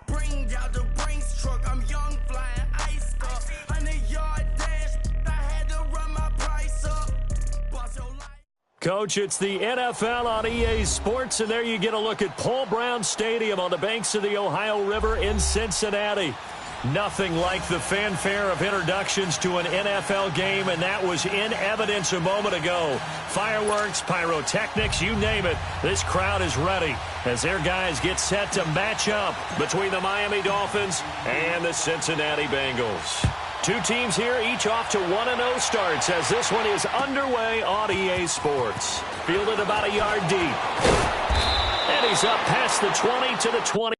Bring out the Brinks truck, I'm young, flying iced up. 100-yard dash, I had to run my price up. Coach, it's the NFL on EA Sports, and there you get a look at Paul Brown Stadium on the banks of the Ohio River in Cincinnati. Nothing like the fanfare of introductions to an NFL game, and that was in evidence a moment ago. Fireworks, pyrotechnics, you name it. This crowd is ready as their guys get set to match up between the Miami Dolphins and the Cincinnati Bengals. Two teams here, each off to 1-0 starts as this one is underway on EA Sports. Fielded about a yard deep. And he's up past the 20 to the 20.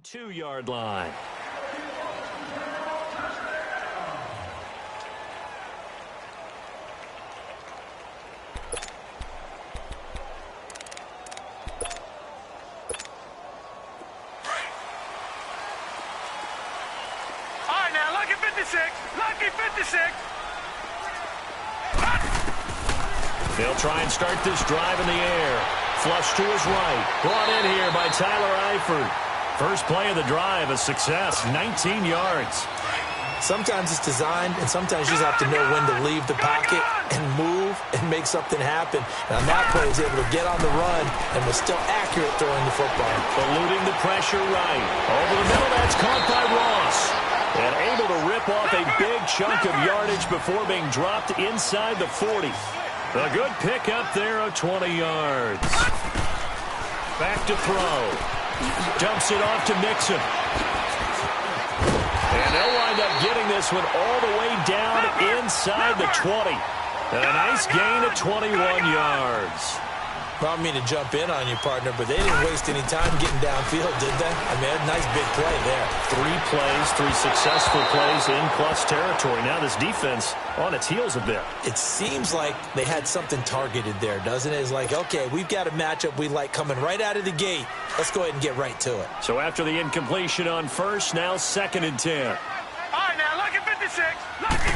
Two-yard line. All right, now, lucky 56. Lucky 56. They'll try and start this drive in the air. Flush to his right. Brought in here by Tyler Eifert. First play of the drive, a success, 19 yards. Sometimes it's designed, and sometimes you just have to know when to leave the pocket and move and make something happen. And on that play, he was able to get on the run and was still accurate throwing the football. Eluding the pressure right. Over the middle, that's caught by Ross. And able to rip off a big chunk of yardage before being dropped inside the 40. A good pickup there of 20 yards. Back to throw. Dumps it off to Mixon. And they'll wind up getting this one all the way down inside the 20. And a nice gain of 21 yards. Well, I don't mean to jump in on you, partner, but they didn't waste any time getting downfield, did they? I mean, a nice big play there. 3 plays, 3 successful plays in clutch territory. Now this defense on its heels a bit. It seems like they had something targeted there, doesn't it? It's like, okay, we've got a matchup we like coming right out of the gate. Let's go ahead and get right to it. So after the incompletion on first, now 2nd and 10. All right, now, lucky 56. Lucky.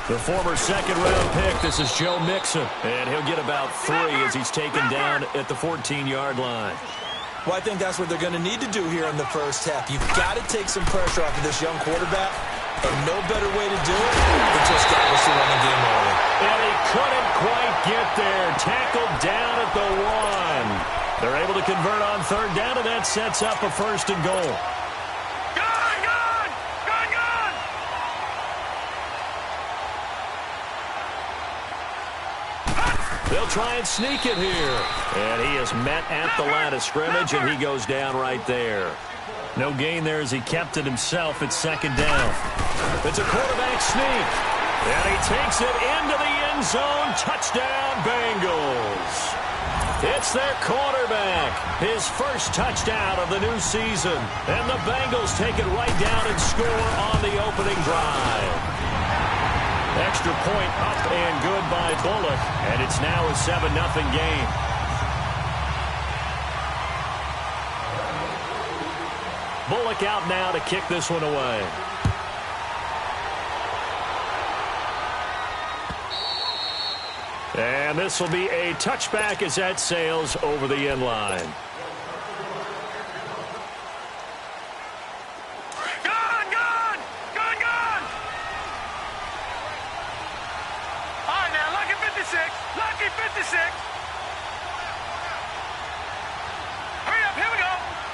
The former second-round pick, this is Joe Mixon. And he'll get about 3 as he's taken down at the 14-yard line. Well, I think that's what they're going to need to do here in the first half. You've got to take some pressure off of this young quarterback, and no better way to do it than to establish the running game early. And he couldn't quite get there. Tackled down at the 1. They're able to convert on 3rd down, and that sets up a 1st and goal. They'll try and sneak it here. And he is met at the line of scrimmage, and he goes down right there. No gain there as he kept it himself at 2nd down. It's a quarterback sneak. And he takes it into the end zone. Touchdown, Bengals. It's their quarterback. His first touchdown of the new season. And the Bengals take it right down and score on the opening drive. Extra point up and good by Bullock, and it's now a 7-0 game. Bullock out now to kick this one away. And this will be a touchback as that sails over the end line. Lucky 56. Hurry up, here we go.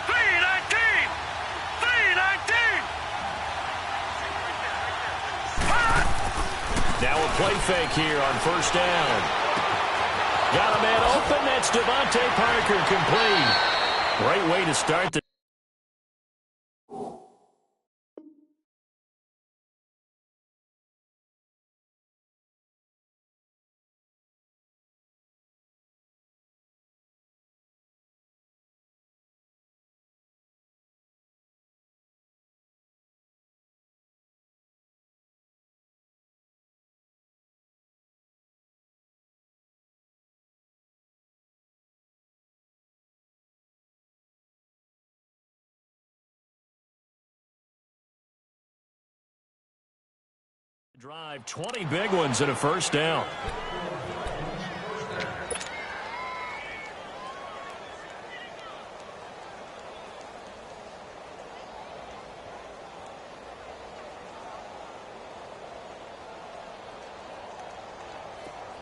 3:19. 3:19. play fake here on first down. Got a man open. That's Devontae Parker, complete. Great way to start the drive. 20 big ones and a first down.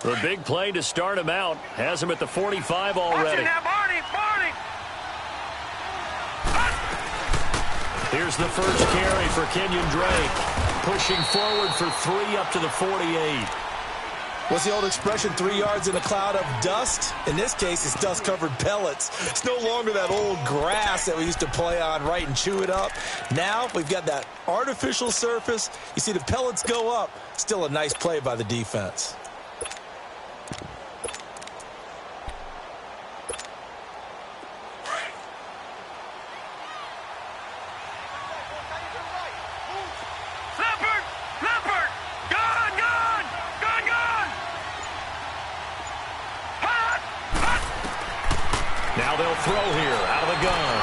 The big play to start him out. Has him at the 45 already. Now, Barney. Here's the first carry for Kenyon Drake. Pushing forward for 3 up to the 48. What's the old expression, 3 yards in a cloud of dust? In this case, it's dust-covered pellets. It's no longer that old grass that we used to play on, right, and chew it up. Now we've got that artificial surface. You see the pellets go up. Still a nice play by the defense. Now they'll throw here out of the gun.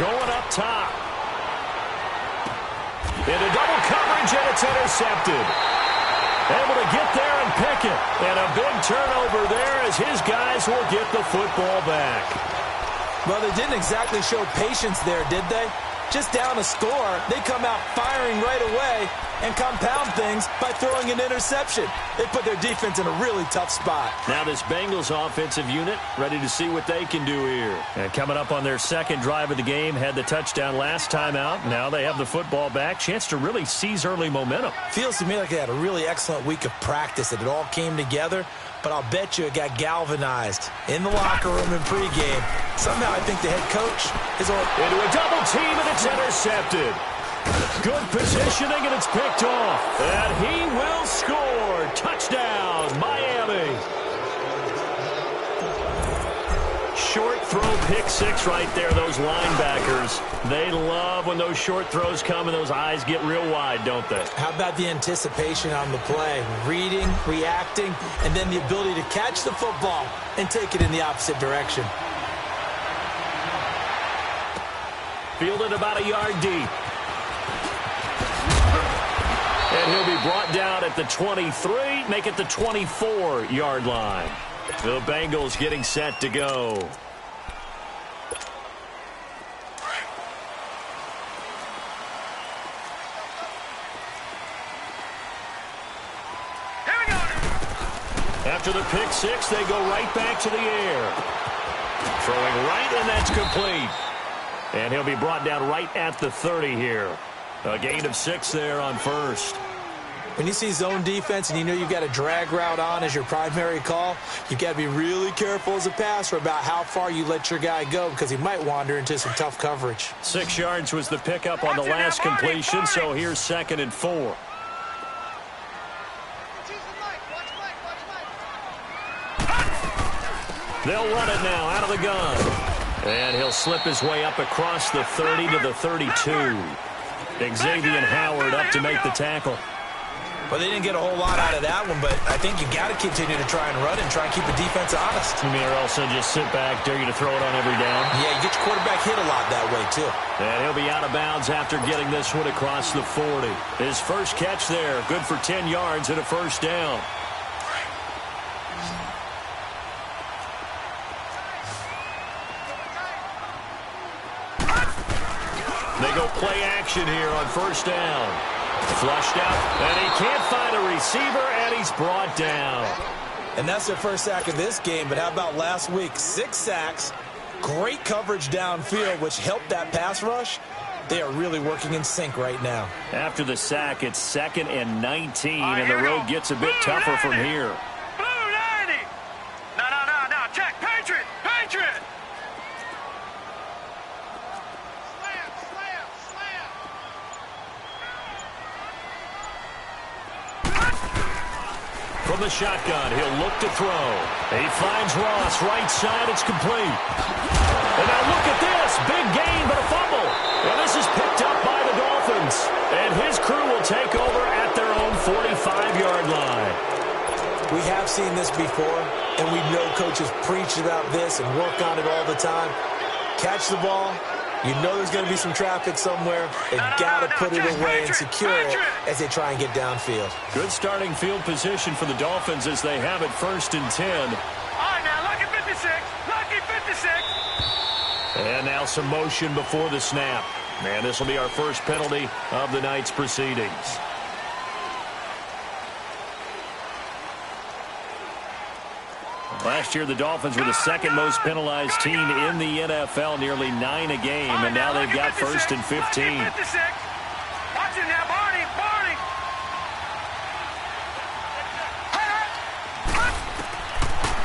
Going up top. Into double coverage, and it's intercepted. Able to get there and pick it. And a big turnover there as his guys will get the football back. Well, they didn't exactly show patience there, did they? Just down a score, they come out firing right away and compound things by throwing an interception. They put their defense in a really tough spot. Now this Bengals offensive unit ready to see what they can do here. And coming up on their second drive of the game, had the touchdown last time out. Now they have the football back. Chance to really seize early momentum. Feels to me like they had a really excellent week of practice, that it all came together. But I'll bet you it got galvanized in the locker room in pregame. Somehow I think the head coach is into a double team, and it's intercepted. Good positioning, and it's picked off. And he will score. Touchdown, Miami. Short throw, pick six right there. Those linebackers, they love when those short throws come and those eyes get real wide, don't they? How about the anticipation on the play? Reading, reacting, and then the ability to catch the football and take it in the opposite direction. Fielded about a yard deep. And he'll be brought down at the 23, make it the 24-yard line. The Bengals getting set to go. Here we go. After the pick six, they go right back to the air. Throwing right, and that's complete. And he'll be brought down right at the 30 here. A gain of 6 there on first. When you see zone defense and you know you've got a drag route on as your primary call, you've got to be really careful as a passer about how far you let your guy go, because he might wander into some tough coverage. 6 yards was the pickup on the last completion, so here's 2nd and 4. They'll run it now out of the gun. And he'll slip his way up across the 30 to the 32. Xavier Howard up to make the tackle. Well, they didn't get a whole lot out of that one, but I think you got to continue to try and run and try and keep the defense honest. You mean, or also just sit back, dare you to throw it on every down? Yeah, you get your quarterback hit a lot that way, too. And he'll be out of bounds after getting this one across the 40. His first catch there, good for 10 yards and a first down. They go play action here on first down. Flushed out, and he can't find a receiver, and he's brought down. And that's their first sack of this game, but how about last week? 6 sacks, great coverage downfield, which helped that pass rush. They are really working in sync right now. After the sack, it's 2nd and 19, and the road gets a bit tougher from here. Blue 90. No. Check. Patriot. From the shotgun, he'll look to throw. He finds Ross, right side, it's complete. And now look at this, big gain, but a fumble. And this is picked up by the Dolphins. And his crew will take over at their own 45-yard line. We have seen this before, and we know coaches preach about this and work on it all the time. Catch the ball. You know there's going to be some traffic somewhere. They've got to put it away and secure it as they try and get downfield. Good starting field position for the Dolphins as they have it 1st and 10. All right, now, lucky 56. Lucky 56. And now some motion before the snap. And this will be our first penalty of the night's proceedings. Last year, the Dolphins were the 2nd most penalized team in the NFL, nearly 9 a game, and now they've got 1st and 15. Watch it now, Barney.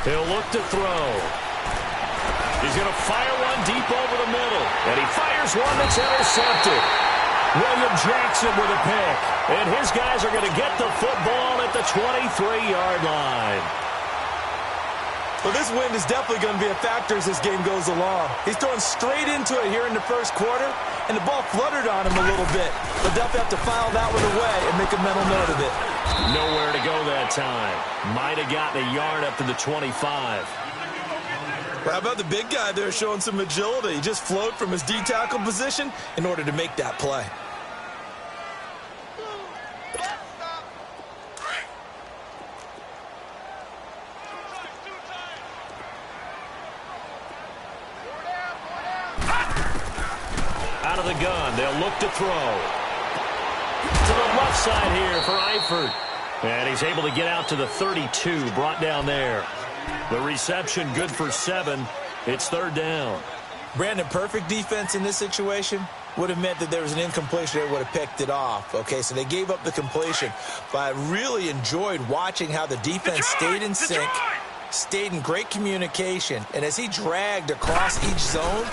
He'll look to throw. He's going to fire one deep over the middle, and he fires one that's intercepted. William Jackson with a pick, and his guys are going to get the football at the 23-yard line. Well, this wind is definitely going to be a factor as this game goes along. He's throwing straight into it here in the first quarter, and the ball fluttered on him a little bit. They'll definitely have to file that one away and make a mental note of it. Nowhere to go that time. Might have gotten a yard up to the 25. Well, how about the big guy there showing some agility? He just flowed from his D-tackle position in order to make that play. Out of the gun, they'll look to throw. To the left side here for Eifert. And he's able to get out to the 32, brought down there. The reception good for 7. It's 3rd down. Brandon, perfect defense in this situation would have meant that there was an incompletion. They would have picked it off. Okay, so they gave up the completion. But I really enjoyed watching how the defense stayed in sync, stayed in great communication. And as he dragged across each zone,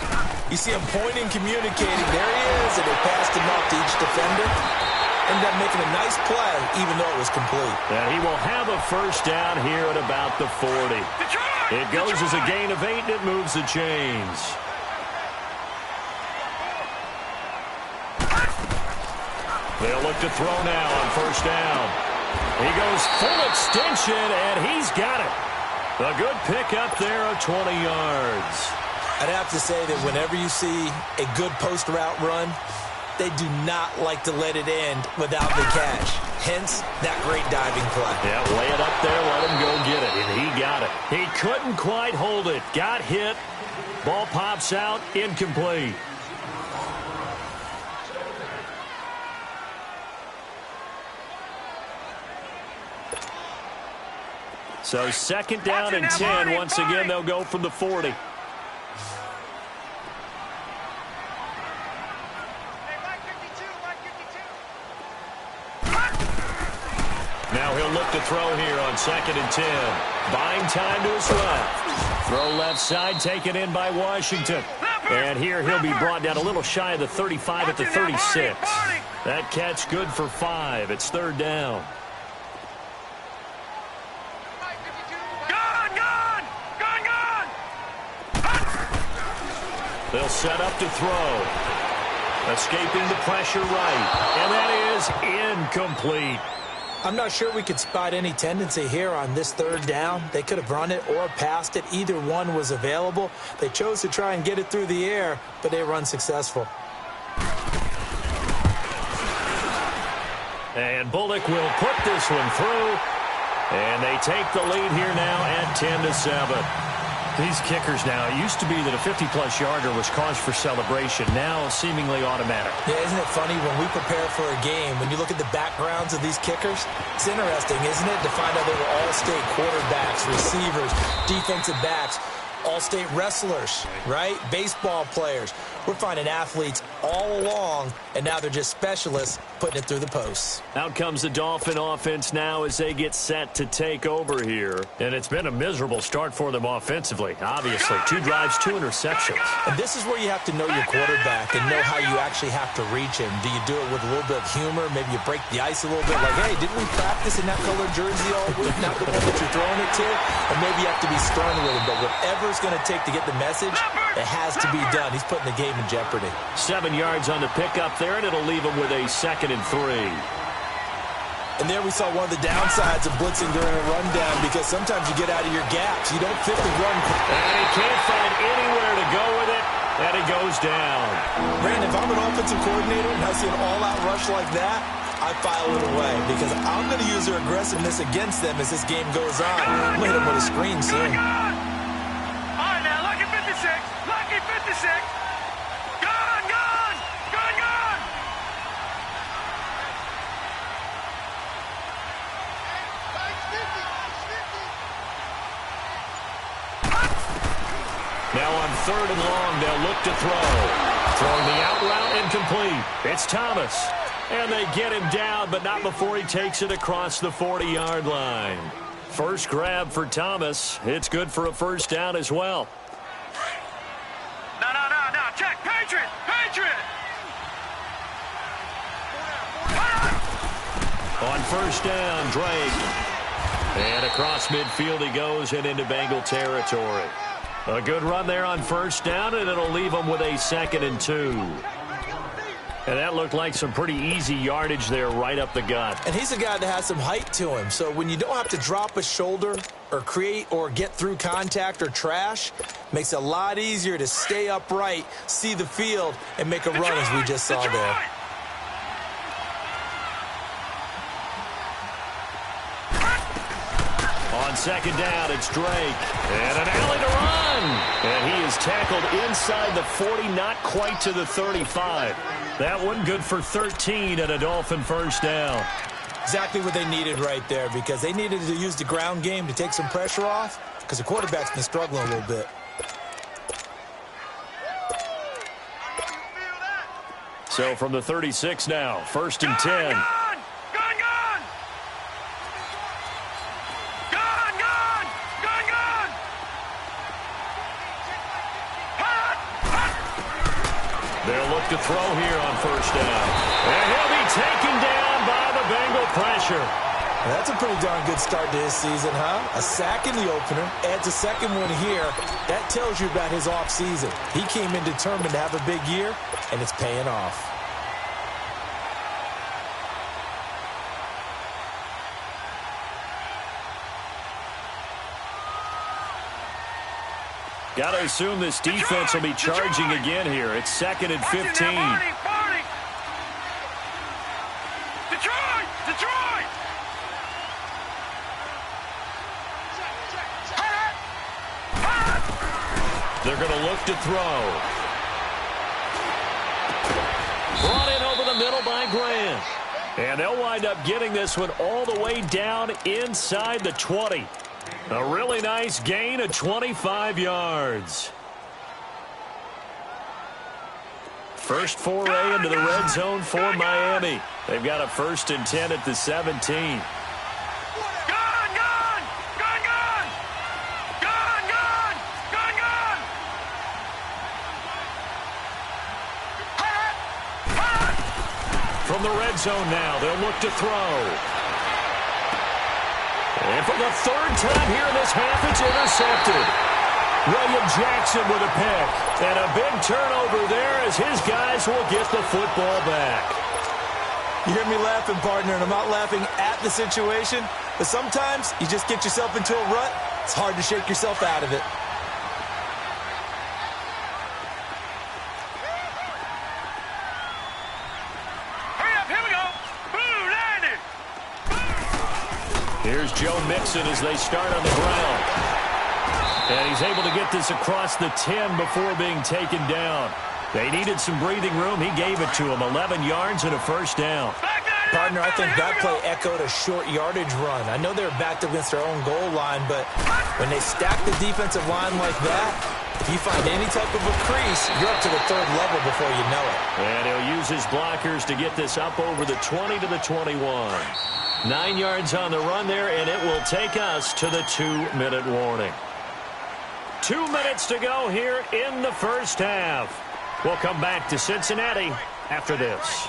you see him pointing, communicating. There he is, and they passed him off to each defender. Ended up making a nice play, even though it was complete. And he will have a 1st down here at about the 40. It goes as a gain of 8, and it moves the chains. They'll look to throw now on 1st down. He goes full extension, and he's got it. A good pick up there of 20 yards. I'd have to say that whenever you see a good post route run, they do not like to let it end without the catch. Hence, that great diving play. Yeah, lay it up there, let him go get it, and he got it. He couldn't quite hold it. Got hit. Ball pops out, incomplete. So 2nd down and 10. Once again, they'll go from the 40. Now he'll look to throw here on 2nd and 10. Buying time to his left. Throw left side, taken in by Washington. And here he'll be brought down a little shy of the 35 at the 36. That catch good for 5. It's 3rd down. They'll set up to throw. Escaping the pressure right. And that is incomplete. I'm not sure we could spot any tendency here on this 3rd down. They could have run it or passed it. Either one was available. They chose to try and get it through the air, but they were unsuccessful. And Bullock will put this one through. And they take the lead here now at 10-7. These kickers now, it used to be that a 50-plus yarder was cause for celebration. Now seemingly automatic. Yeah, isn't it funny when we prepare for a game, when you look at the backgrounds of these kickers, it's interesting, isn't it, to find out they were all-state quarterbacks, receivers, defensive backs, all-state wrestlers, right? Baseball players. We're finding athletes all along, and now they're just specialists putting it through the posts. Out comes the Dolphin offense now as they get set to take over here. And it's been a miserable start for them offensively, obviously. 2 drives, 2 interceptions. And this is where you have to know your quarterback and know how you actually have to reach him. Do you do it with a little bit of humor? Maybe you break the ice a little bit, like, hey, didn't we practice in that colored jersey all week? Not the one that you're throwing it to? Or maybe you have to be stern with him. But whatever it's going to take to get the message, it has to be done. He's putting the game in jeopardy. 7 yards on the pickup there, and it'll leave him with a 2nd and 3. And there we saw one of the downsides of blitzing during a rundown, because sometimes you get out of your gaps. You don't fit the run. And he can't find anywhere to go with it, and he goes down. Brandon, if I'm an offensive coordinator and I see an all-out rush like that, I file it away, because I'm going to use their aggressiveness against them as this game goes on. I'm going to hit them with a screen soon. All right, now, lucky 56. Lucky 56. Gone, gone. Gone, gone. Now on 3rd and long, they'll look to throw. Throwing the out route incomplete. It's Thomas. And they get him down, but not before he takes it across the 40-yard line. First grab for Thomas. It's good for a first down as well. No. Check. Patriot. On first down, Drake. And across midfield he goes and into Bengal territory. A good run there on first down, and it'll leave him with a 2nd and 2. And that looked like some pretty easy yardage there right up the gut. And he's a guy that has some height to him. So when you don't have to drop a shoulder or create or get through contact or trash, makes it a lot easier to stay upright, see the field, and make a run as we just saw there. On 2nd down, it's Drake. And an alley to run. And he is tackled inside the 40, not quite to the 35. That one good for 13 and a Dolphin first down. Exactly what they needed right there, because they needed to use the ground game to take some pressure off, because the quarterback's been struggling a little bit. So from the 36 now, 1st and 10. They'll look to throw here on first down. And he'll be taken down by the Bengal pressure. That's a pretty darn good start to his season, huh? A sack in the opener, adds a 2nd one here. That tells you about his offseason. He came in determined to have a big year, and it's paying off. Got to assume this defense will be charging again here. It's 2nd and 15. Detroit! They're going to look to throw. Brought in over the middle by Grant. And they'll wind up getting this one all the way down inside the 20. A really nice gain of 25 yards. First foray into the red zone for Miami. They've got a 1st and 10 at the 17. From the red zone now, they'll look to throw. And for the 3rd time here in this half, it's intercepted. William Jackson with a pick. And a big turnover there as his guys will get the football back. You hear me laughing, partner, and I'm not laughing at the situation, but sometimes you just get yourself into a rut. It's hard to shake yourself out of it. Here's Joe Mixon as they start on the ground. And he's able to get this across the 10 before being taken down. They needed some breathing room. He gave it to him. 11 yards and a first down. Back that Partner, I think that play echoed a short yardage run. I know they were backed up against their own goal line, but when they stack the defensive line like that, if you find any type of a crease, you're up to the third level before you know it. And he'll use his blockers to get this up over the 20 to the 21. 9 yards on the run there, and it will take us to the 2-minute warning. 2 minutes to go here in the first half. We'll come back to Cincinnati after this.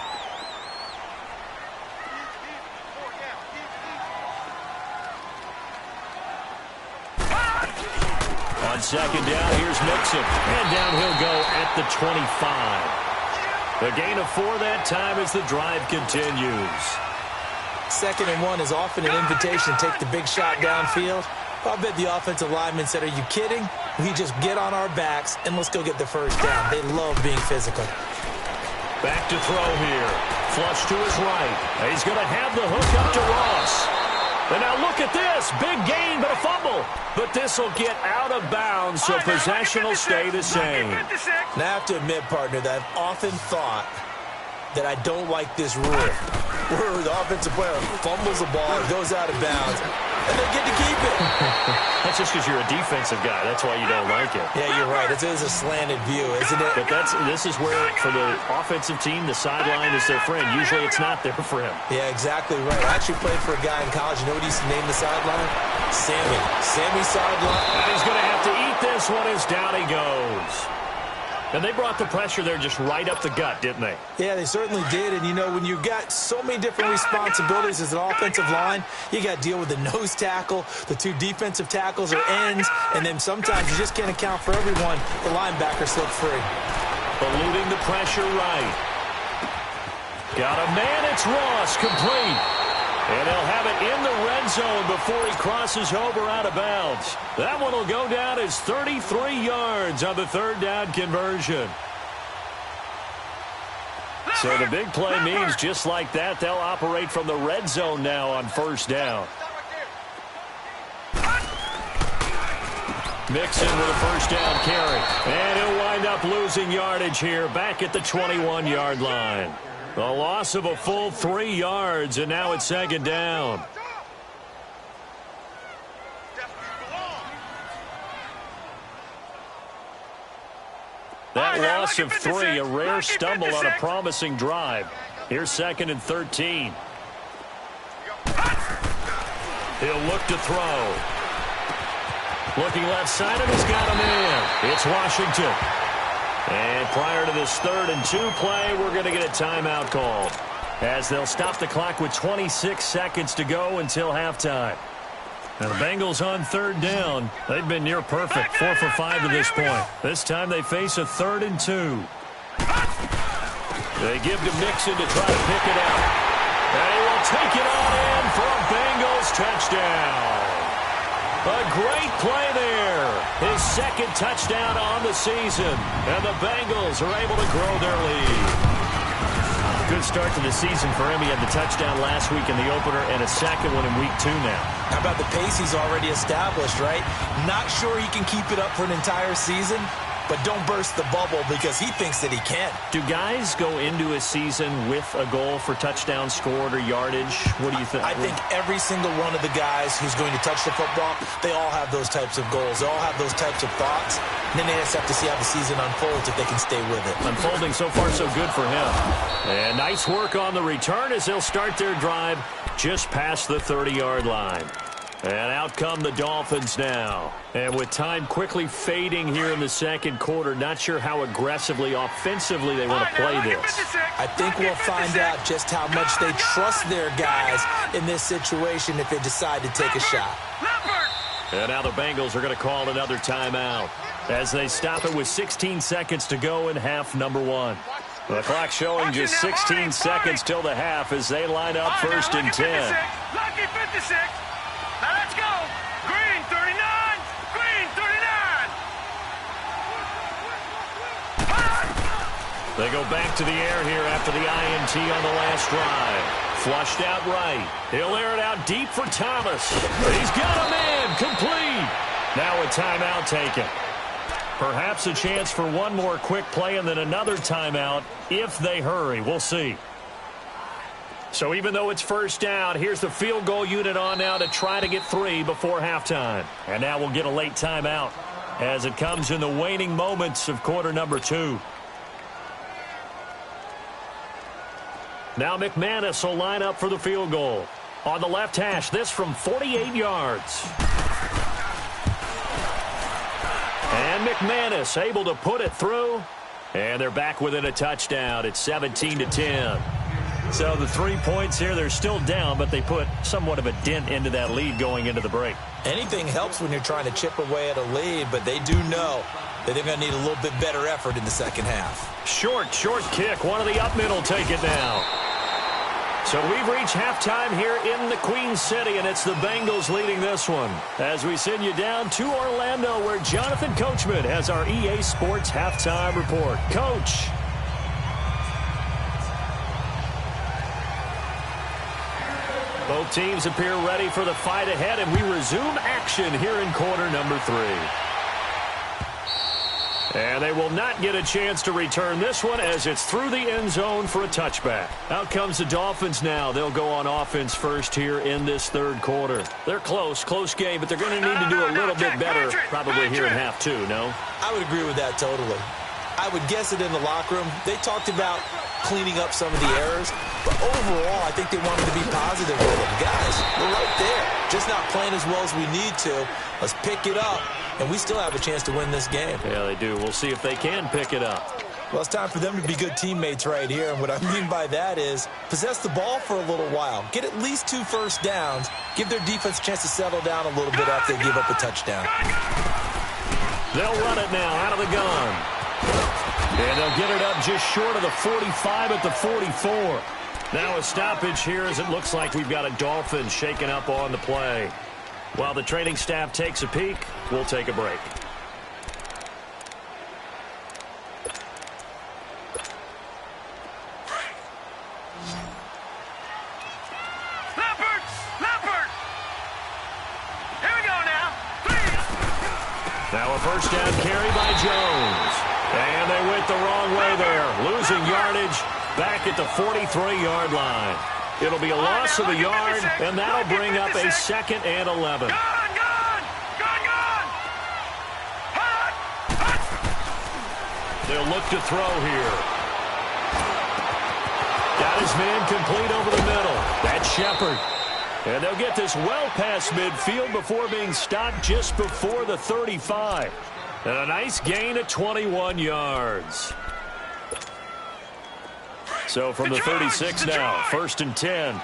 On second down, here's Mixon. And down he'll go at the 25. The gain of 4 that time as the drive continues. 2nd and 1 is often an invitation to take the big shot downfield. I bet the offensive lineman said, are you kidding? We just get on our backs and let's go get the first down. They love being physical. Back to throw here. Flush to his right. He's going to have the hook up to Ross. And now look at this. Big gain, but a fumble. But this will get out of bounds, so possession will stay the same. Now, I have to admit, partner, that I've often thought that I don't like this rule, where the offensive player fumbles the ball, goes out of bounds, and they get to keep it. That's just because you're a defensive guy. That's why you don't like it. Yeah, you're right. It is a slanted view, isn't it? But this is where, for the offensive team, the sideline is their friend. Usually it's not there for him. Yeah, exactly right. I actually played for a guy in college. You know what he used to name the sideline? Sammy. Sammy sideline. And he's going to have to eat this one as down he goes. And they brought the pressure there just right up the gut, didn't they? Yeah, they certainly did. And, you know, when you've got so many different responsibilities as an offensive line, you got to deal with the nose tackle, the 2 defensive tackles or ends, and then sometimes you just can't account for everyone. The linebacker slipped free. Eluding the pressure right. Got a man, it's Ross, complete. And he'll have it in the red zone before he crosses over out of bounds. That one will go down as 33 yards on the 3rd down conversion. So the big play means just like that, they'll operate from the red zone now on 1st down. Mixon with a 1st down carry. And he'll wind up losing yardage here back at the 21-yard line. A loss of a full 3 yards, and now it's 2nd down. That loss of 3, a rare stumble on a promising drive. Here's 2nd and 13. He'll look to throw. Looking left side, and he's got a man. It's Washington. And prior to this 3rd and 2 play, we're going to get a timeout called, as they'll stop the clock with 26 seconds to go until halftime. Now the Bengals on 3rd down. They've been near perfect, 4 for 5 to this point. This time they face a 3rd and 2. They give to Mixon to try to pick it out. And he will take it on in for a Bengals touchdown. A great play there. His 2nd touchdown on the season. And the Bengals are able to grow their lead. Good start to the season for him. He had the touchdown last week in the opener and a 2nd one in week 2 now. How about the pace he's already established, right? Not sure he can keep it up for an entire season, but don't burst the bubble because he thinks that he can. Do guys go into a season with a goal for touchdowns scored or yardage? What do you think? I think every single one of the guys who's going to touch the football, they all have those types of goals. They all have those types of thoughts. And then they just have to see how the season unfolds if they can stay with it. Unfolding so far so good for him. And nice work on the return as they'll start their drive just past the 30-yard line. And out come the Dolphins now. And with time quickly fading here in the 2nd quarter, not sure how aggressively, offensively they want to play this. I think we'll find out just how much they trust their guys in this situation if they decide to take a shot. And now the Bengals are going to call another timeout as they stop it with 16 seconds to go in half number 1. The clock showing just 16 seconds till the half as they line up 1st and 10. Lucky 56. Now let's go. Green 39. Green 39. They go back to the air here after the INT on the last drive. Flushed out right. He'll air it out deep for Thomas. He's got a man. Complete. Now a timeout taken. Perhaps a chance for one more quick play and then another timeout if they hurry. We'll see. So even though it's first down, here's the field goal unit on now to try to get 3 before halftime. And now we'll get a late timeout as it comes in the waning moments of quarter number 2. Now McManus will line up for the field goal. On the left hash, this from 48 yards. And McManus able to put it through. And they're back within a touchdown. It's 17-10. So the 3 points here, they're still down, but they put somewhat of a dent into that lead going into the break. Anything helps when you're trying to chip away at a lead, but they do know that they're going to need a little bit better effort in the second half. Short kick. One of the up middle take it now. So we've reached halftime here in the Queen City, and it's the Bengals leading this one. As we send you down to Orlando, where Jonathan Coachman has our EA Sports halftime report. Coach. Both teams appear ready for the fight ahead, and we resume action here in quarter number 3. And they will not get a chance to return this one as it's through the end zone for a touchback. Out comes the Dolphins now. They'll go on offense first here in this third quarter. They're close game, but they're going to need to do a little bit better probably here in half 2, no? I would agree with that totally. I would guess it in the locker room. They talked about cleaning up some of the errors, but overall, I think they wanted to be positive with them. Guys, we're right there. Just not playing as well as we need to. Let's pick it up, and we still have a chance to win this game. Yeah, they do. We'll see if they can pick it up. Well, it's time for them to be good teammates right here, and what I mean by that is possess the ball for a little while. Get at least 2 first downs. Give their defense a chance to settle down a little bit after they give up a touchdown. They'll run it now out of the gun. And they'll get it up just short of the 45 at the 44. Now a stoppage here as it looks like we've got a Dolphin shaking up on the play. While the training staff takes a peek, we'll take a break. Leopard! Here we go now. 3. Now a first down carry by Jones. And they went the wrong way there. Losing yardage back at the 43-yard line. It'll be a loss of a yard, and that'll bring up a 2nd and 11. Gone! They'll look to throw here. Got his man complete over the middle. That's Shepard. And they'll get this well past midfield before being stopped just before the 35. And a nice gain of 21 yards. So from the 36 now, 1st and 10.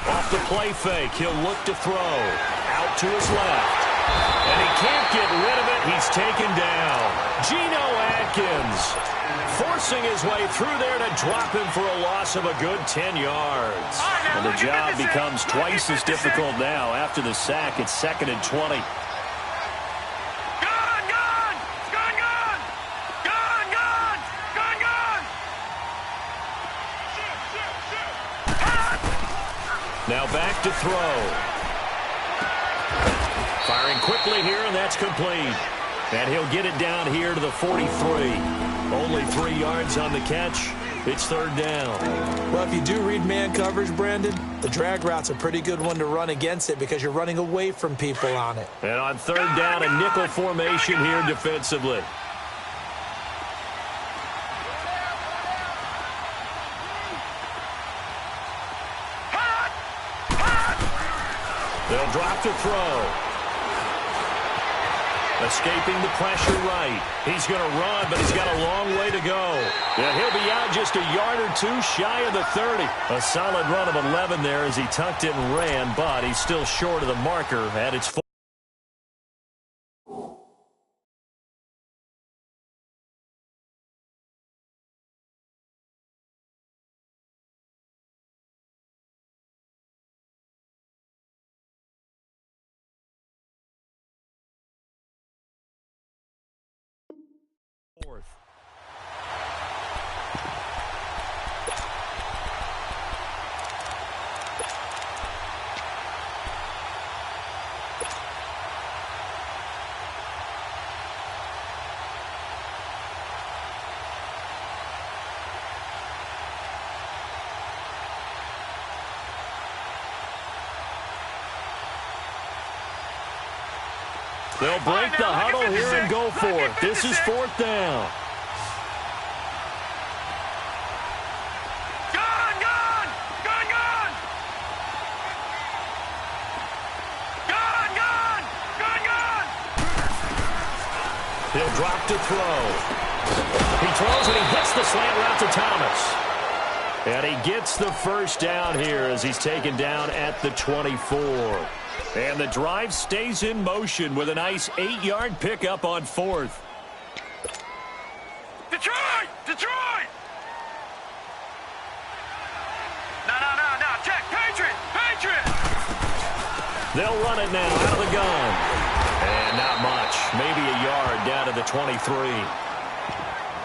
Off the play fake, he'll look to throw. Out to his left. And he can't get rid of it. He's taken down. Geno Atkins forcing his way through there to drop him for a loss of a good 10 yards. And the job becomes twice as difficult now after the sack. It's 2nd and 20. Now back to throw. Firing quickly here, and that's complete. And he'll get it down here to the 43. Only 3 yards on the catch. It's 3rd down. Well, if you do read man coverage, Brandon, the drag route's a pretty good one to run against it because you're running away from people on it. And on 3rd down, a nickel formation here defensively. They'll drop to throw. Escaping the pressure right. He's going to run, but he's got a long way to go. Yeah, he'll be out just a yard or 2 shy of the 30. A solid run of 11 there as he tucked it and ran, but he's still short of the marker at its 4. They'll break the huddle here and go for it. This is 4th down. He'll drop to throw. He throws and he hits the slant route to Thomas. And he gets the first down here as he's taken down at the 24. And the drive stays in motion with a nice 8-yard pickup on 4th. Detroit! Detroit! No. Check. Patriot! They'll run it now out of the gun. And not much. Maybe a yard down to the 23.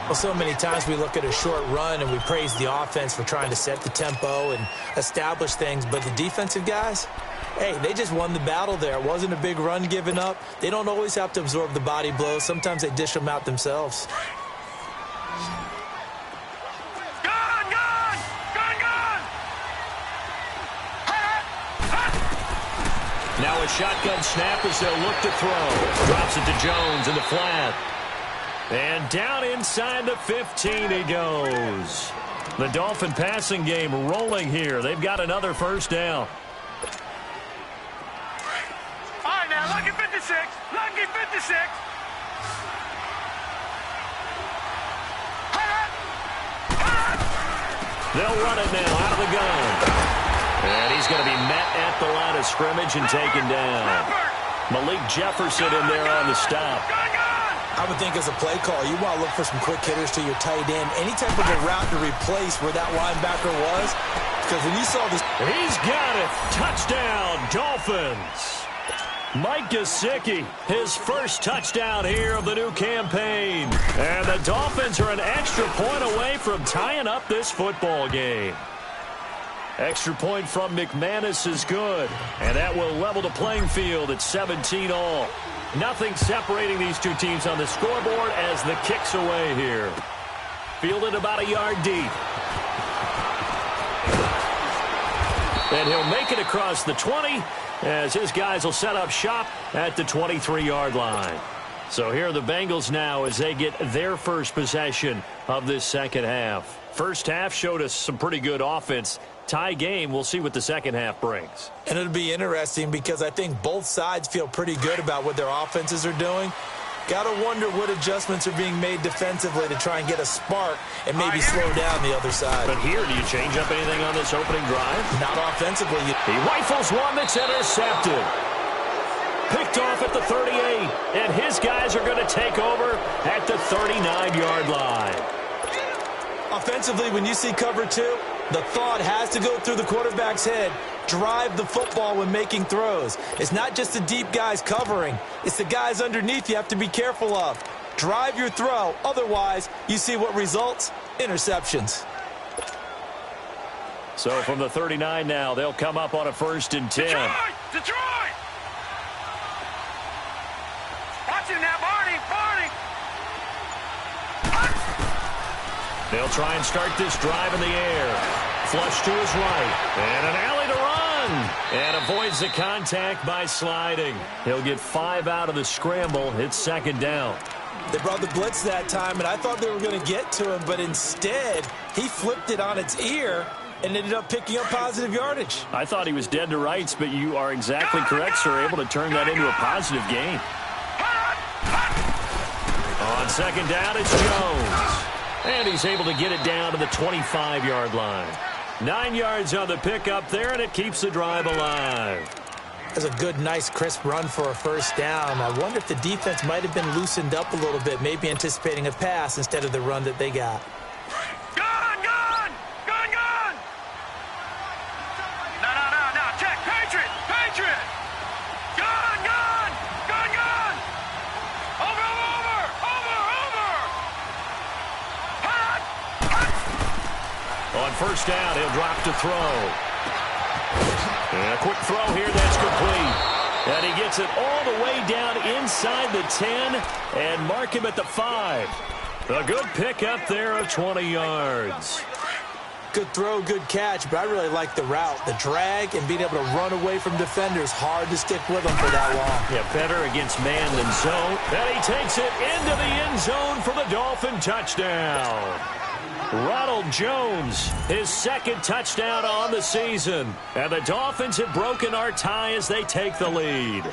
Well, so many times we look at a short run and we praise the offense for trying to set the tempo and establish things. But the defensive guys, hey, they just won the battle there. It wasn't a big run given up. They don't always have to absorb the body blows. Sometimes they dish them out themselves. Now a shotgun snap as they'll look to throw. Drops it to Jones in the flat. And down inside the 15 he goes. The Dolphin passing game rolling here. They've got another first down. All right, now, lucky 56. Lucky 56. They'll run it now out of the gun. And he's going to be met at the line of scrimmage and taken down. Malik Jefferson in there on the stop. I would think as a play call, you want to look for some quick hitters to your tight end. Any type of a route to replace where that linebacker was. Because when you saw this... He's got it. Touchdown, Dolphins. Mike Gesicki, his first touchdown here of the new campaign. And the Dolphins are an extra point away from tying up this football game. Extra point from McManus is good. And that will level the playing field at 17 all. Nothing separating these two teams on the scoreboard as the kick's away here. Fielded about a yard deep. And he'll make it across the 20 as his guys will set up shop at the 23-yard line. So here are the Bengals now as they get their first possession of this second half. First half showed us some pretty good offense. Tie game, we'll see what the second half brings. And it'll be interesting because I think both sides feel pretty good about what their offenses are doing. Got to wonder what adjustments are being made defensively to try and get a spark and maybe slow down the other side. But here, do you change up anything on this opening drive? Not offensively. He rifles one that's intercepted. Picked off at the 38, and his guys are going to take over at the 39-yard line. Offensively, when you see cover two, the thought has to go through the quarterback's head. Drive the football when making throws. It's not just the deep guys covering. It's the guys underneath you have to be careful of. Drive your throw. Otherwise, you see what results? Interceptions. So from the 39 now, they'll come up on a 1st and 10. Detroit! Watch him now, Barney! They'll try and start this drive in the air. Flush to his right. And an alley to run. And avoids the contact by sliding. He'll get 5 out of the scramble. It's 2nd down. They brought the blitz that time, and I thought they were going to get to him, but instead, he flipped it on its ear and ended up picking up positive yardage. I thought he was dead to rights, but you are exactly correct, sir. Able to turn that into a positive gain. On 2nd down, it's Jones. And he's able to get it down to the 25-yard line. 9 yards on the pickup there, and it keeps the drive alive. That's a good, nice, crisp run for a first down. I wonder if the defense might have been loosened up a little bit, maybe anticipating a pass instead of the run that they got. Gun! No. Check. Patriot! Gun! Over! On 1st down, he'll drop to throw. And a quick throw here, that's complete. And he gets it all the way down inside the 10 and mark him at the 5. A good pickup there of 20 yards. Good throw, good catch, but I really like the route. The drag and being able to run away from defenders, hard to stick with them for that long. Yeah, better against man than zone. And he takes it into the end zone for the Dolphin touchdown. Ronald Jones, his second touchdown on the season. And the Dolphins have broken our tie as they take the lead.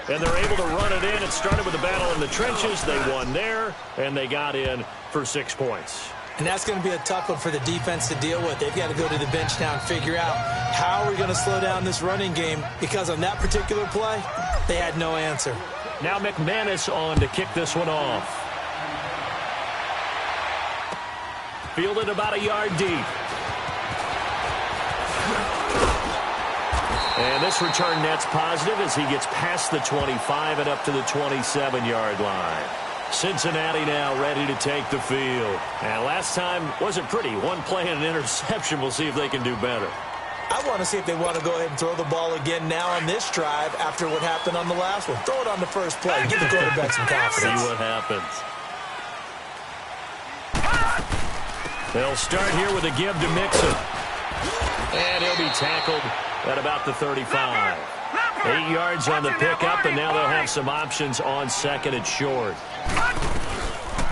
And they're able to run it in. It started with a battle in the trenches. They won there, and they got in for 6 points. And that's going to be a tough one for the defense to deal with. They've got to go to the bench now and figure out how are we going to slow down this running game, because on that particular play, they had no answer. Now McManus on to kick this one off. Fielded about a yard deep. And this return net's positive as he gets past the 25 and up to the 27-yard line. Cincinnati now ready to take the field. And last time wasn't pretty. One play and an interception. We'll see if they can do better. I want to see if they want to go ahead and throw the ball again now on this drive after what happened on the last one. Throw it on the first play. Give the quarterback some confidence. See what happens. They'll start here with a give to Mixon. And he'll be tackled at about the 35. 8 yards on the pickup, and now they'll have some options on second and short.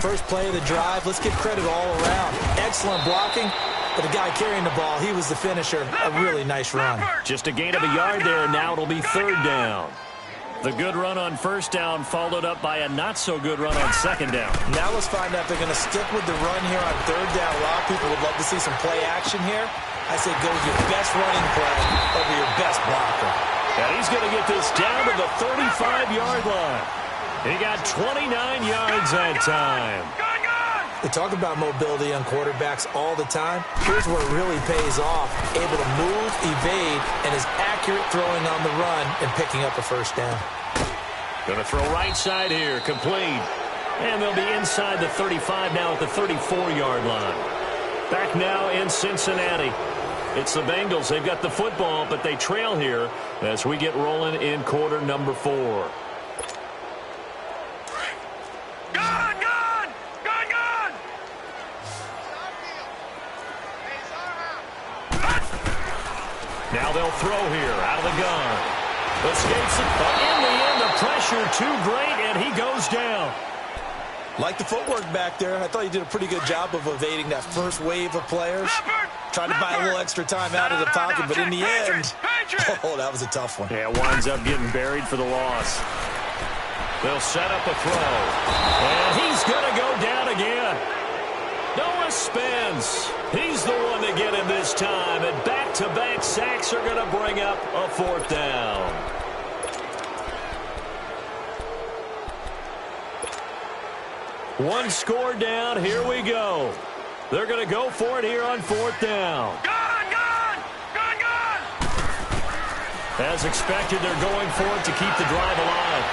First play of the drive. Let's give credit all around. Excellent blocking. But the guy carrying the ball, he was the finisher. A really nice run. Just a gain of a yard there, and now it'll be third down. The good run on first down followed up by a not-so-good run on second down. Now let's find out if they're going to stick with the run here on third down. A lot of people would love to see some play action here. I say go with your best running play over your best blocker. And he's going to get this down to the 35-yard line. He got 29 yards that time. They talk about mobility on quarterbacks all the time. Here's where it really pays off. Able to move, evade, and is accurate throwing on the run and picking up a first down. Going to throw right side here, complete. And they'll be inside the 35 now at the 34-yard line. Back now in Cincinnati. It's the Bengals. They've got the football, but they trail here as we get rolling in quarter number 4. Now they'll throw here out of the gun. Escapes it, but in the end, the pressure too great, and he goes down. Like the footwork back there. I thought he did a pretty good job of evading that first wave of players. Tried to buy a little extra time out of the pocket, but in the end, oh, that was a tough one. Yeah, winds up getting buried for the loss. They'll set up a throw. And he's going to go down again. Noah Spence. He's the one to get him this time. And back-to-back sacks are going to bring up a fourth down. One score down. Here we go. They're going to go for it here on fourth down. As expected, they're going for it to keep the drive alive.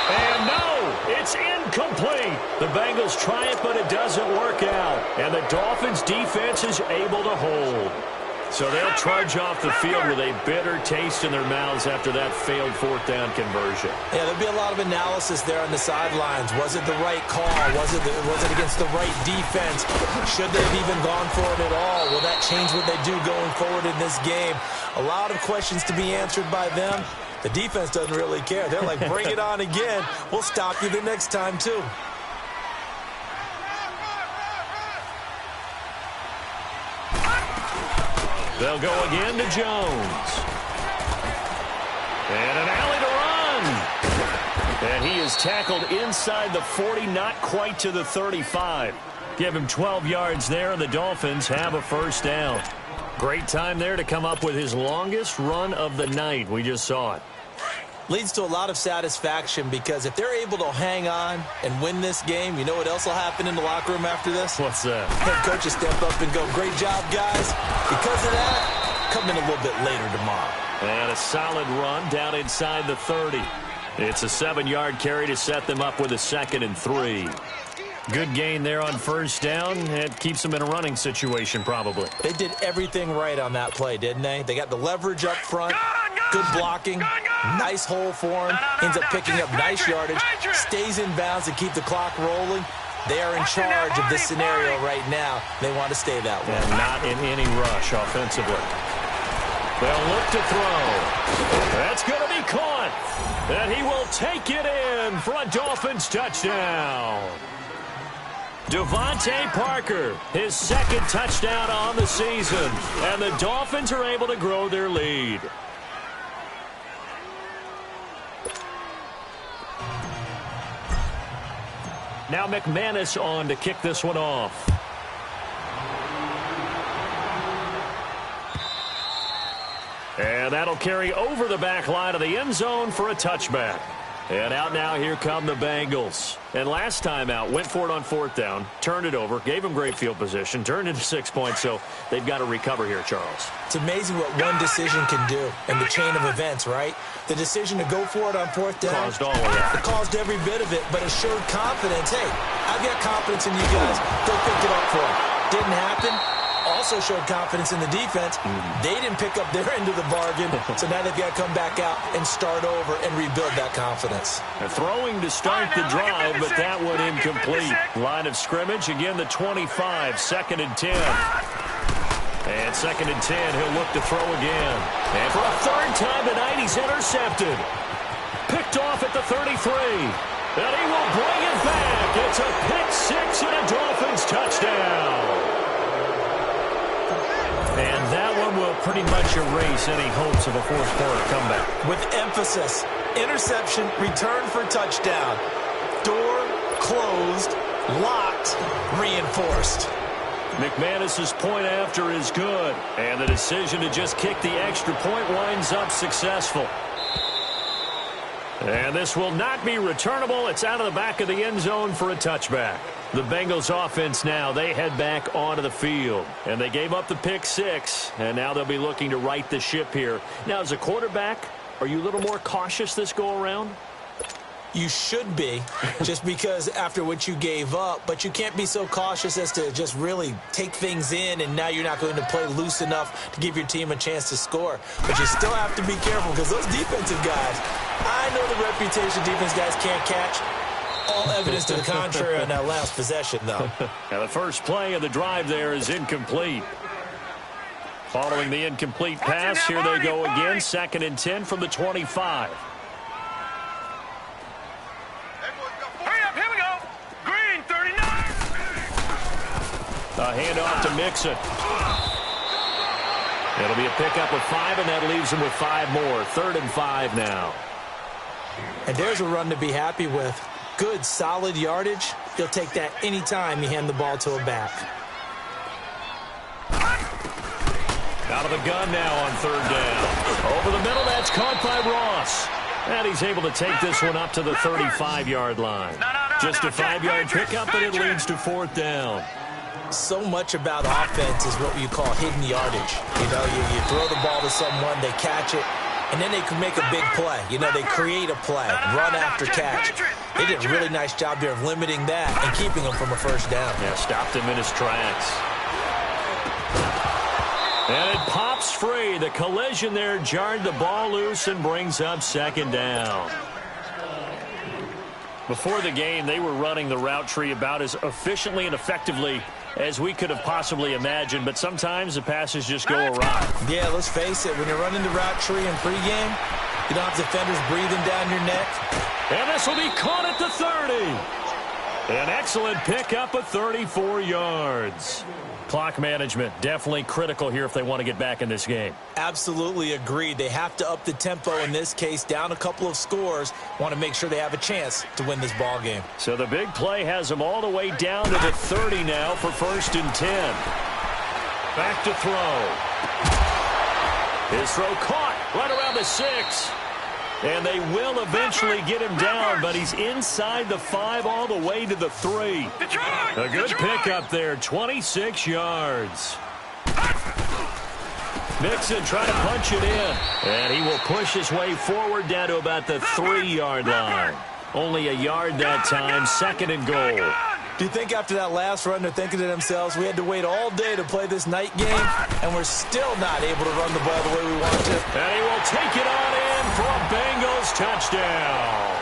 And no, it's incomplete. The Bengals try it, but it doesn't work out. And the Dolphins' defense is able to hold. So they'll trudge off the field with a bitter taste in their mouths after that failed fourth down conversion. Yeah, there'll be a lot of analysis there on the sidelines. Was it the right call? Was it against the right defense? Should they have even gone for it at all? Will that change what they do going forward in this game? A lot of questions to be answered by them. The defense doesn't really care. They're like, bring it on again. We'll stop you the next time, too. They'll go again to Jones. And an alley to run. And he is tackled inside the 40, not quite to the 35. Give him 12 yards there, and the Dolphins have a first down. Great time there to come up with his longest run of the night. We just saw it. Leads to a lot of satisfaction because if they're able to hang on and win this game, you know what else will happen in the locker room after this? What's that? Head coaches step up and go, great job, guys. Because of that, come in a little bit later tomorrow. And a solid run down inside the 30. It's a 7-yard carry to set them up with a 2nd and 3. Good gain there on first down. It keeps them in a running situation probably. They did everything right on that play, didn't they? They got the leverage up front, good blocking, nice hole for him, ends up picking up nice yardage, stays in bounds to keep the clock rolling. They are in charge of this scenario right now. They want to stay that way. And not in any rush offensively. They'll look to throw. That's going to be caught. And he will take it in for a Dolphins touchdown. Devontae Parker, his second touchdown on the season. And the Dolphins are able to grow their lead. Now McManus on to kick this one off. And that'll carry over the back line of the end zone for a touchback. And out now, here come the Bengals. And last time out, went for it on fourth down, turned it over, gave them great field position, turned into 6 points, so they've got to recover here, Charles. It's amazing what one decision can do in the chain of events, right? The decision to go for it on fourth down caused all of that. It caused every bit of it, but it showed confidence. Hey, I've got confidence in you guys. Go pick it up for them. Didn't happen. Also showed confidence in the defense. They didn't pick up their end of the bargain, so now they've got to come back out and start over and rebuild that confidence. They're throwing to start the drive, but that one incomplete. Line of scrimmage, again the 25, 2nd and 10. And 2nd and 10, he'll look to throw again. And for a third time tonight, he's intercepted. Picked off at the 33. And he will bring it back. It's a pick six and a Dolphins touchdown. And that one will pretty much erase any hopes of a fourth-quarter comeback. With emphasis, interception, return for touchdown. Door closed, locked, reinforced. McManus's point after is good. And the decision to just kick the extra point winds up successful. And this will not be returnable. It's out of the back of the end zone for a touchback. The Bengals offense now, they head back onto the field. And they gave up the pick six, and now they'll be looking to right the ship here. Now, as a quarterback, are you a little more cautious this go-around? You should be, just because after what you gave up, but you can't be so cautious as to just really take things in, and now you're not going to play loose enough to give your team a chance to score. But you still have to be careful, because those defensive guys, I know the reputation defense guys can't catch. All evidence to the contrary on that last possession, though. Now the first play of the drive there is incomplete. Following the incomplete pass, here they go again. 2nd and 10 from the 25. Hurry up, here we go. Green, 39. A handoff to Mixon. It'll be a pickup of 5, and that leaves them with 5 more. 3rd and 5 now. And there's a run to be happy with. Good, solid yardage. You'll take that anytime you hand the ball to a back. Out of the gun now on 3rd down. Over the middle, that's caught by Ross. And he's able to take this one up to the 35-yard line. Just a 5-yard pickup, and it leads to 4th down. So much about offense is what you call hidden yardage. You know, you throw the ball to someone, they catch it, and then they can make a big play. You know, they create a play, run after catch. They did a really nice job there of limiting that and keeping him from a first down. Yeah, stopped him in his tracks. And it pops free. The collision there jarred the ball loose and brings up 2nd down. Before the game, they were running the route tree about as efficiently and effectively as we could have possibly imagined, but sometimes the passes just go awry. Yeah, let's face it, when you're running the route tree in pregame, you don't have defenders breathing down your neck. And this will be caught at the 30. An excellent pickup of 34 yards. Clock management definitely critical here if they want to get back in this game. Absolutely agreed. They have to up the tempo in this case, down a couple of scores. Want to make sure they have a chance to win this ball game. So the big play has them all the way down to the 30 now for 1st and 10. Back to throw. His throw caught right around the 6. And they will eventually get him down, but he's inside the 5 all the way to the 3. A good pickup there, 26 yards. Mixon trying to punch it in. And he will push his way forward down to about the 3-yard line. Only a yard that time, 2nd and goal. Do you think after that last run they're thinking to themselves, we had to wait all day to play this night game, and we're still not able to run the ball the way we want to? And he will take it on in for a Bengals touchdown.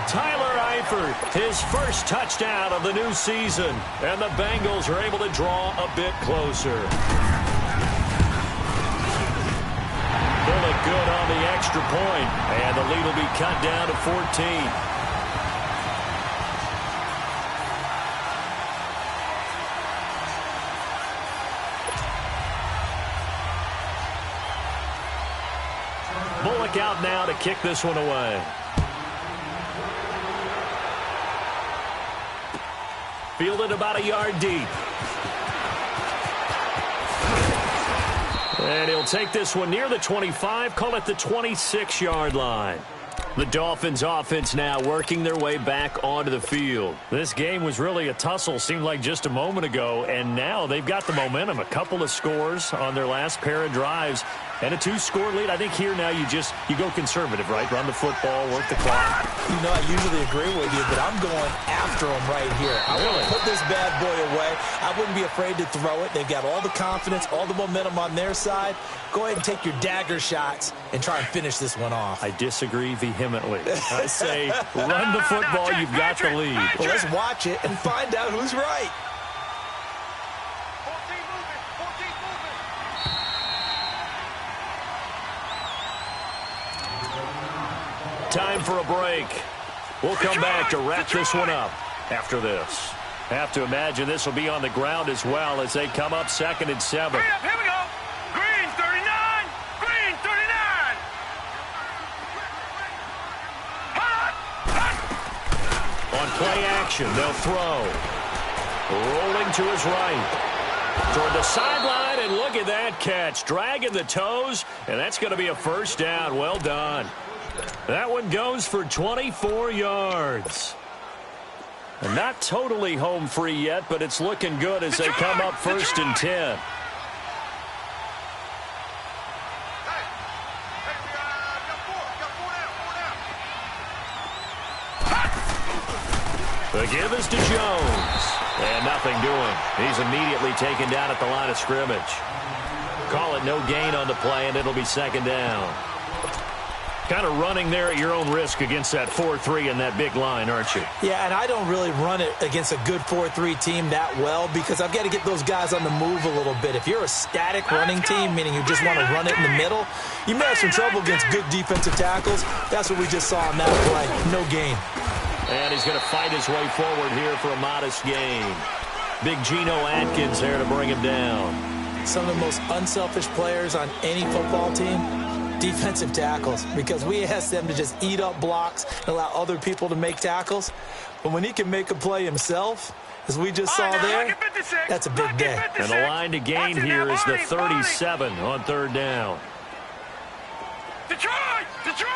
Tyler Eifert, his first touchdown of the new season. And the Bengals are able to draw a bit closer. Bullock good on the extra point. And the lead will be cut down to 14. Bullock out now to kick this one away. Fielded about a yard deep. And he'll take this one near the 25, call it the 26-yard line. The Dolphins offense now working their way back onto the field. This game was really a tussle, seemed like just a moment ago, and now they've got the momentum. A couple of scores on their last pair of drives and a 2-score lead. I think here now you go conservative, right? Run the football, work the clock. You know, I usually agree with you, but I'm going after them right here. I want to put this bad boy away. I wouldn't be afraid to throw it. They've got all the confidence, all the momentum on their side. Go ahead and take your dagger shots and try and finish this one off. I disagree vehemently. I say run the football, you've got the lead. Well, let's watch it and find out who's right. 14 moving. Time for a break. We'll come back to wrap this one up after this. Have to imagine this will be on the ground as well as they come up 2nd and 7. Hurry up, here we go. Green 39. Green 39. On play action, they'll throw. Rolling to his right. Toward the sideline, and look at that catch. Dragging the toes, and that's going to be a first down. Well done. That one goes for 24 yards. And not totally home free yet, but it's looking good as they come up 1st and 10. The give is to Jones. And nothing doing. He's immediately taken down at the line of scrimmage. Call it no gain on the play, and it'll be 2nd down. Kind of running there at your own risk against that 4-3 and that big line, aren't you? Yeah, and I don't really run it against a good 4-3 team that well because I've got to get those guys on the move a little bit. If you're a static running team, meaning you just want to run it in the middle, you may have some trouble against good defensive tackles. That's what we just saw on that play. No gain. And he's going to fight his way forward here for a modest gain. Big Geno Atkins there to bring him down. Some of the most unselfish players on any football team, defensive tackles, because we ask them to just eat up blocks and allow other people to make tackles. But when he can make a play himself, as we just saw there, that's a big day. And the line to gain here is the 37 on 3rd down. Detroit! Detroit!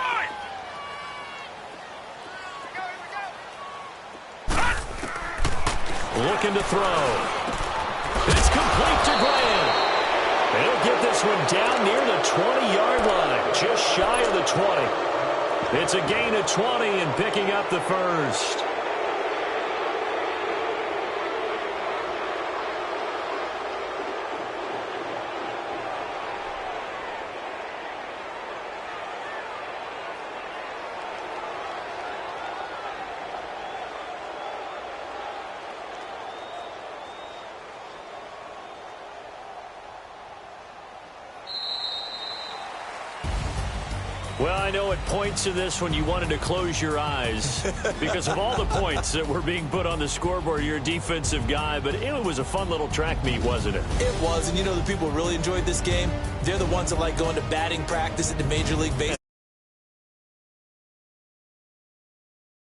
Looking to throw. It's complete to Grant. He'll get this one down near the 20-yard line, just shy of the 20. It's a gain of 20 and picking up the first. Well, I know at points of this when you wanted to close your eyes because of all the points that were being put on the scoreboard. You're a defensive guy, but it was a fun little track meet, wasn't it? It was, and you know the people who really enjoyed this game? They're the ones that like going to batting practice at the Major League Baseball.